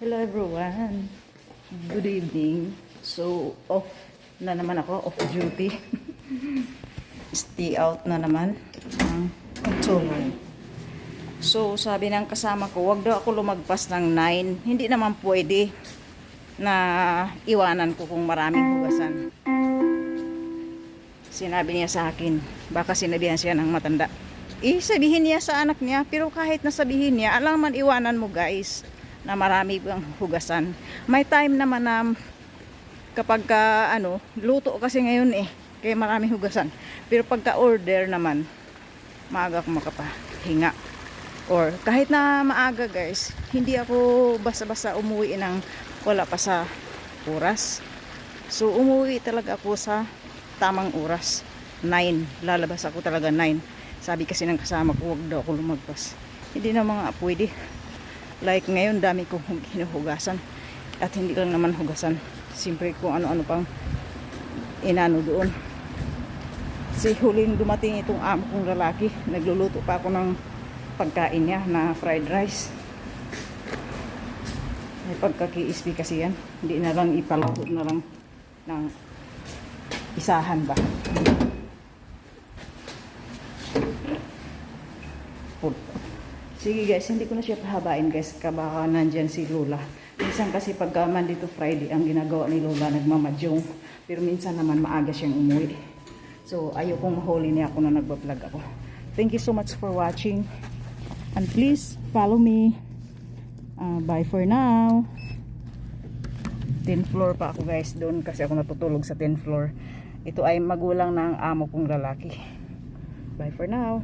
Hello everyone. Good evening. So, off na naman ako, off duty. Stay out na naman ang tulong. So, sabi ng kasama ko, wag daw ako lumagpas ng 9. Hindi naman pwede na iwanan ko kung maraming hugasan. Sinabi niya sa akin, baka sinabihan siya ng matanda. Sabihin niya sa anak niya, pero kahit nasabihin niya, alam man iwanan mo guys, na marami bang hugasan. May time naman na kapag luto kasi ngayon kaya maraming hugasan. Pero pagka order naman, maaga akong makapahinga. Or kahit na maaga guys, hindi ako basta-basta umuwi ng wala pa sa oras. So umuwi talaga ako sa tamang oras. 9. Lalabas ako talaga 9. Sabi kasi ng kasama ko, wag daw ako lumagpas. Hindi na mga pwede. Like ngayon, dami kong hinuhugasan. At hindi lang naman hugasan. Siyempre kung ano-ano pang inano doon. Si huling dumating itong amo kong lalaki. Nagluluto pa ako ng pagkain niya na fried rice. May pagkaki-crispy kasi yan. Hindi na lang ipaluto na lang ng isahan ba. Sige guys, hindi ko na siya pahabain guys, baka nandyan si Lola. Minsan kasi pagka Monday to Friday, ang ginagawa ni Lola, nagmamadyong. Pero minsan naman maaga siyang umuwi. So, ayokong mahuli niya ako na nagbablog ako. Thank you so much for watching. And please, follow me. Bye for now. 10th floor pa ako guys doon kasi ako natutulog sa 10th floor. Ito ay magulang ng amo kong lalaki. Bye for now.